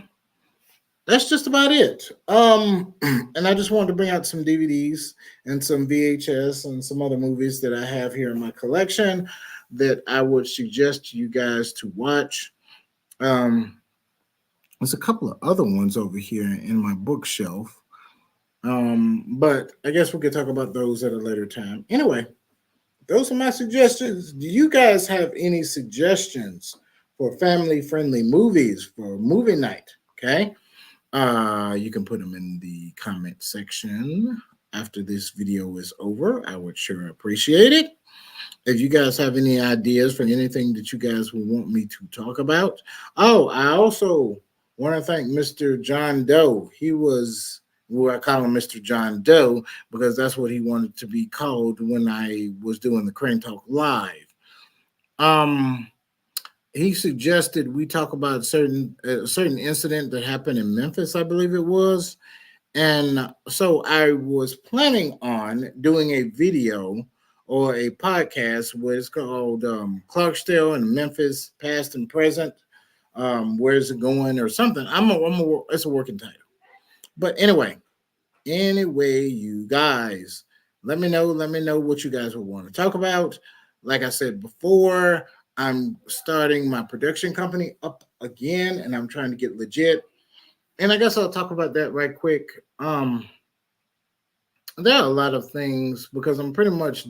that's just about it. And I just wanted to bring out some DVDs and some VHS and some other movies that I have here in my collection that I would suggest you guys to watch. Um, there's a couple of other ones over here in my bookshelf. But I guess we could talk about those at a later time. Anyway, those are my suggestions. Do you guys have any suggestions for family friendly movies for movie night? Okay. You can put them in the comment section after this video is over. I would sure appreciate it. If you guys have any ideas for anything that you guys would want me to talk about. Oh, I also want to thank Mr. John Doe. He was, well, I call him Mr. John Doe because that's what he wanted to be called when I was doing the Crane Talk Live. He suggested we talk about a certain incident that happened in Memphis, I believe it was. And so I was planning on doing a video or a podcast where it's called Clarksdale and Memphis, past and present. Where's it going or something? It's a working title. But anyway, you guys, let me know what you guys would want to talk about. Like I said before, I'm starting my production company up again, and I'm trying to get legit. And I guess I'll talk about that right quick. There are a lot of things because I'm pretty much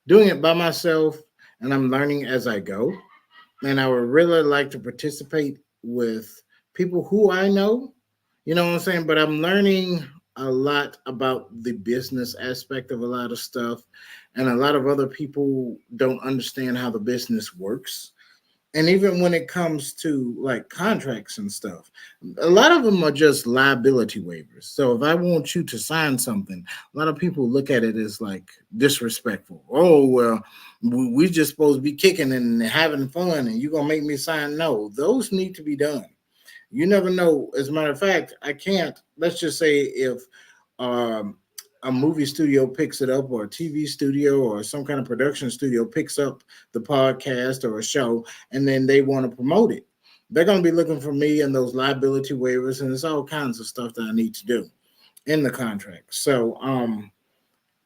doing it by myself, and I'm learning as I go. And I would really like to participate with people who I know. You know what I'm saying? But I'm learning a lot about the business aspect of a lot of stuff, and a lot of other people don't understand how the business works. And even when it comes to like contracts and stuff, a lot of them are just liability waivers. So if I want you to sign something, a lot of people look at it as like disrespectful. Oh well, we just supposed to be kicking and having fun, and you're gonna make me sign. No, those need to be done. You never know. As a matter of fact, I can't. Let's just say if um, a movie studio picks it up, or a TV studio, or some kind of production studio picks up the podcast or a show, and then they want to promote it. They're going to be looking for me and those liability waivers, and there's all kinds of stuff that I need to do in the contract. So,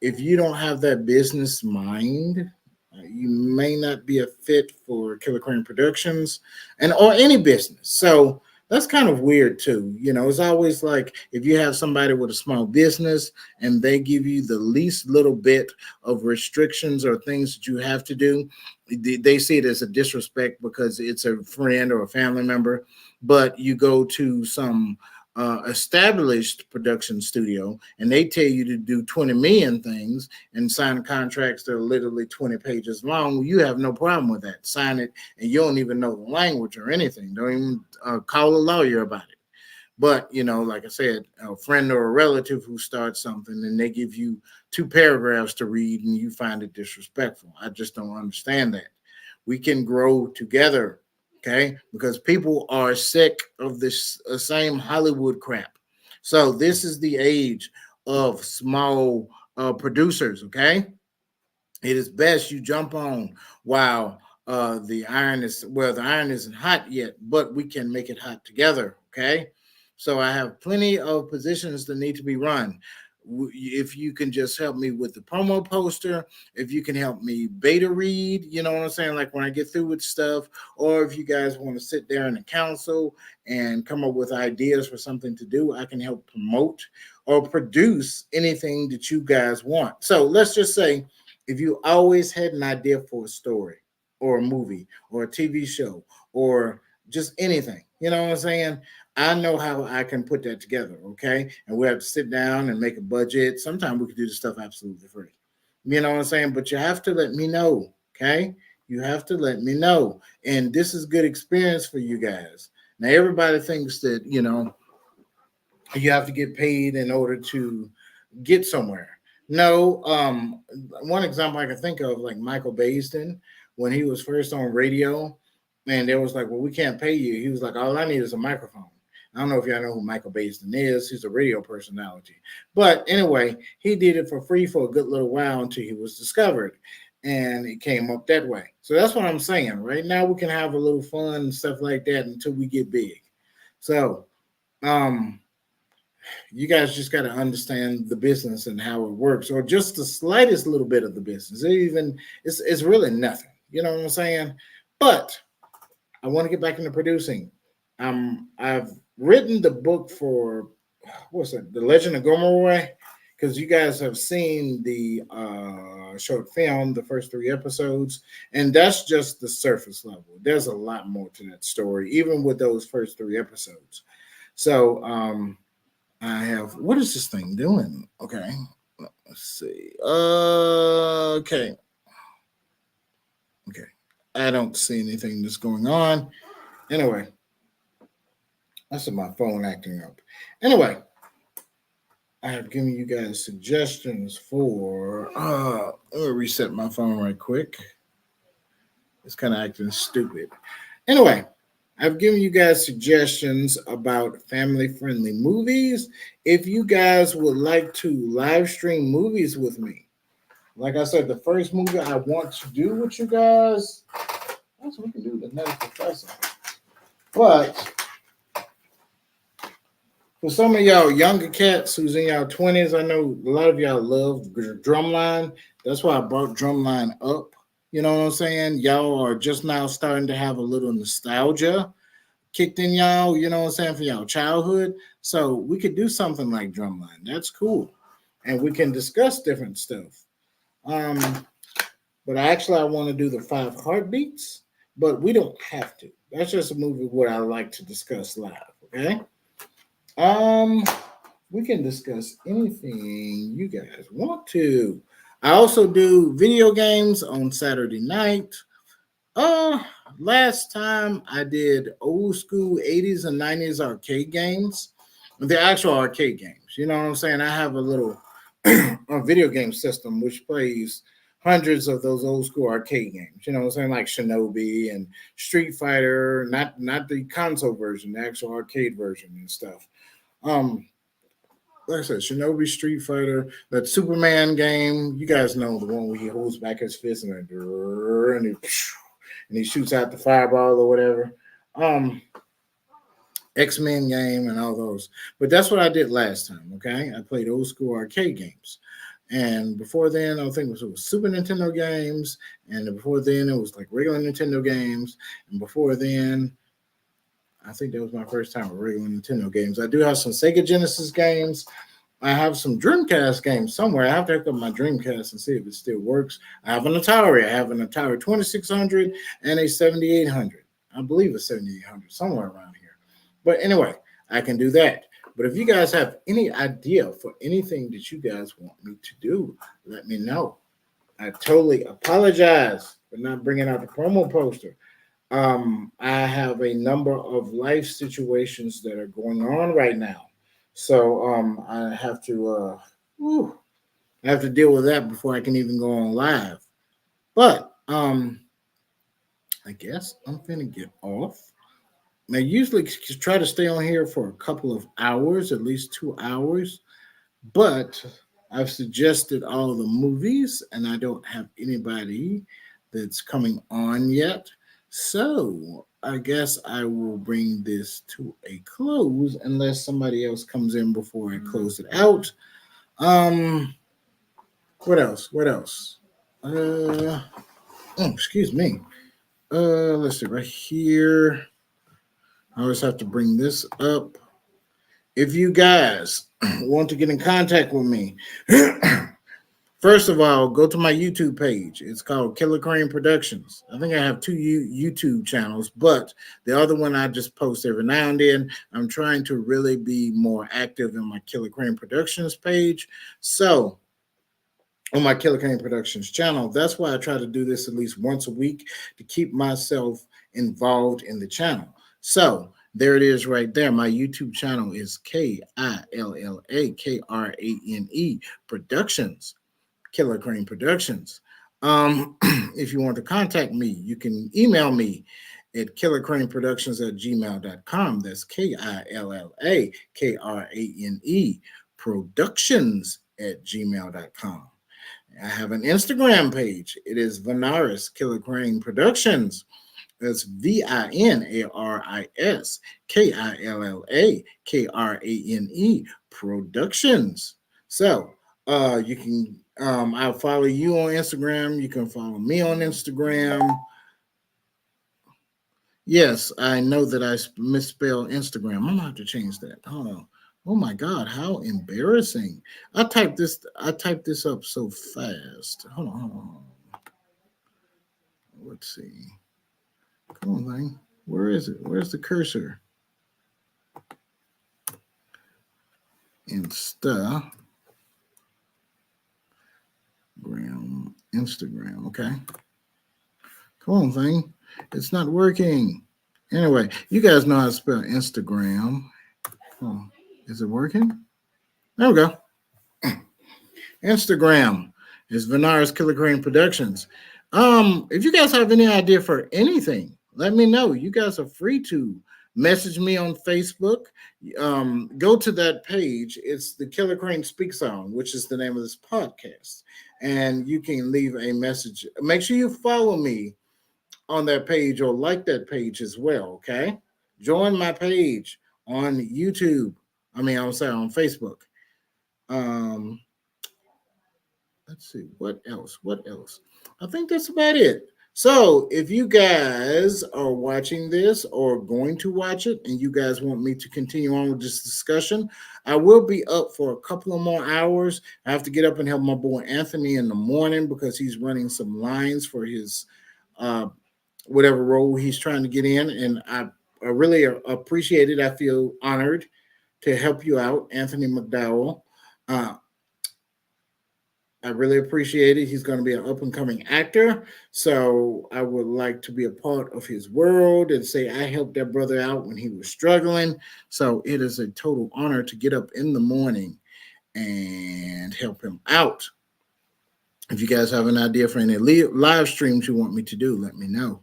if you don't have that business mind, you may not be a fit for KillaKrane Productions and or any business. So that's kind of weird too. You know, it's always like if you have somebody with a small business and they give you the least little bit of restrictions or things that you have to do, they see it as a disrespect because it's a friend or a family member. But you go to some established production studio and they tell you to do 20 million things and sign contracts that are literally 20 pages long, you have no problem with that. Sign it and you don't even know the language or anything. Don't even call a lawyer about it. But, you know, like I said, a friend or a relative who starts something and they give you 2 paragraphs to read and you find it disrespectful. I just don't understand that. We can grow together, okay? Because people are sick of this same Hollywood crap. So this is the age of small producers, okay? It is best you jump on while the iron isn't hot yet, but we can make it hot together. Okay. So I have plenty of positions that need to be run. If you can just help me with the promo poster, if you can help me beta read, you know what I'm saying? Like when I get through with stuff, or if you guys want to sit there in the council and come up with ideas for something to do, I can help promote or produce anything that you guys want. So let's just say if you always had an idea for a story or a movie or a TV show or just anything, you know what I'm saying? I know how I can put that together, okay? And we have to sit down and make a budget. Sometimes we can do the stuff absolutely free. You know what I'm saying? But you have to let me know, okay? You have to let me know. And this is good experience for you guys. Now, everybody thinks that, you know, you have to get paid in order to get somewhere. No, one example I can think of, like Michael Baisden, when he was first on radio, and there was like, well, we can't pay you. He was like, all I need is a microphone. I don't know if y'all know who Michael Baisden is. He's a radio personality. But anyway, he did it for free for a good little while until he was discovered. And it came up that way. So that's what I'm saying. Right now we can have a little fun and stuff like that until we get big. So um you guys just got to understand the business and how it works, or just the slightest little bit of the business. It's really nothing. You know what I'm saying? But I want to get back into producing. I've written the book for what's it, The Legend of Gomeroy, because you guys have seen the short film, the first 3 episodes, and that's just the surface level. There's a lot more to that story, even with those first 3 episodes. So I have, what is this thing doing? Okay, let's see. Okay. I don't see anything that's going on. Anyway, that's my phone acting up. Anyway, I have given you guys suggestions for. Let me reset my phone right quick. It's kind of acting stupid. Anyway, I've given you guys suggestions about family friendly movies. If you guys would like to live stream movies with me, like I said, the first movie I want to do with you guys, also we can do the Nutty Professor. But for some of y'all younger cats who's in y'all 20s, I know a lot of y'all love Drumline. That's why I brought Drumline up. You know what I'm saying? Y'all are just now starting to have a little nostalgia kicked in y'all, you know what I'm saying, for y'all childhood. So we could do something like Drumline. That's cool. And we can discuss different stuff. Um, But I want to do the five heartbeats, but we don't have to. That's just a movie what I like to discuss live. Okay. Um, we can discuss anything you guys want to. I also do video games on Saturday night. Uh, Last time I did old school 80s and 90s arcade games, the actual arcade games. You know what I'm saying? I have a little a video game system which plays hundreds of those old school arcade games. You know what I'm saying? Like Shinobi and Street Fighter, not the console version, the actual arcade version and stuff. Um, like I said, Shinobi, Street Fighter, that Superman game. You guys know the one where he holds back his fist and he shoots out the fireball or whatever. Um, X-Men game and all those. But that's what I did last time. Okay, I played old school arcade games. And before then, I think it was Super Nintendo games, and before then it was like regular Nintendo games, and before then I think that was my first time with regular Nintendo games. I do have some Sega Genesis games. I have some Dreamcast games somewhere. I have to hook up my Dreamcast and see if it still works. I have an Atari. I have an Atari 2600 and a 7800. I believe a 7800, somewhere around here. But anyway, I can do that. But if you guys have any idea for anything that you guys want me to do, let me know. I totally apologize for not bringing out the promo poster. I have a number of life situations that are going on right now. So I have to deal with that before I can even go on live. But I guess I'm gonna get off. I usually try to stay on here for a couple of hours, at least 2 hours. But I've suggested all the movies, and I don't have anybody that's coming on yet. So I guess I will bring this to a close unless somebody else comes in before I close it out. Um, what else? What else? Uh, excuse me. Let's see right here. I always have to bring this up. If you guys want to get in contact with me, first of all, go to my YouTube page. It's called KillaKrane Productions. I think I have two YouTube channels, but the other one I just post every now and then. I'm trying to really be more active in my KillaKrane Productions page. So, on my KillaKrane Productions channel, that's why I try to do this at least once a week to keep myself involved in the channel. So, there it is right there. My YouTube channel is KillaKrane Productions. KillaKrane Productions. If you want to contact me, you can email me at killercraneproductions@gmail.com. That's KillaKrane productions@gmail.com. I have an Instagram page. It is Vinaris KillaKrane Productions. That's VINARIS Productions. So you can I'll follow you on Instagram. You can follow me on Instagram. Yes, I know that I misspelled Instagram. I'm gonna have to change that. Hold on. Oh my God, how embarrassing! I typed this up so fast. Hold on, hold on. Let's see. Come on, thing. Where is it? Where's the cursor? Instagram. Instagram. Okay. Come on, thing. It's not working. Anyway, you guys know how to spell Instagram. Oh, is it working? There we go. Instagram is Vinaris KillaKrane Productions. If you guys have any idea for anything, let me know. You guys are free to message me on Facebook. Go to that page. It's the KillaKrane Speaks On, which is the name of this podcast. And you can leave a message. Make sure you follow me on that page or like that page as well. Okay. Join my page on YouTube. I'm sorry, on Facebook. Let's see what else. I think that's about it. So, if you guys are watching this or going to watch it and you guys want me to continue on with this discussion, I will be up for a couple of more hours. I have to get up and help my boy Anthony in the morning because he's running some lines for his uh, whatever role he's trying to get in. And I really appreciate it. I feel honored to help you out, Anthony McDowell. Uh, I really appreciate it. He's going to be an up and coming actor. So I would like to be a part of his world and say I helped that brother out when he was struggling. So it is a total honor to get up in the morning and help him out. If you guys have an idea for any live streams you want me to do, let me know.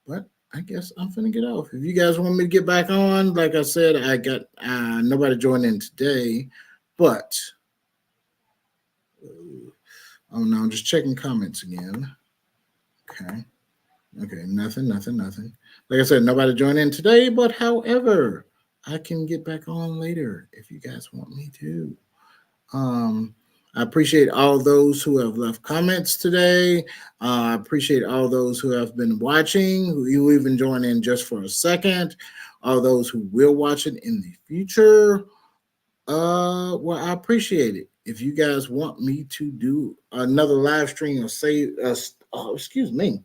But I guess I'm finna get off. If you guys want me to get back on, like I said, I got nobody joined in today, but oh no, I'm just checking comments again. Okay. Okay, nothing. Like I said, nobody joined in today, but however, I can get back on later if you guys want me to. Um, I appreciate all those who have left comments today. I appreciate all those who have been watching, who you even joined in just for a second. All those who will watch it in the future. Well, I appreciate it. If you guys want me to do another live stream or say, oh, excuse me,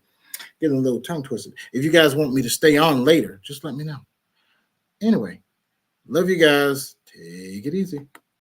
getting a little tongue twisted. If you guys want me to stay on later, just let me know. Anyway, love you guys. Take it easy.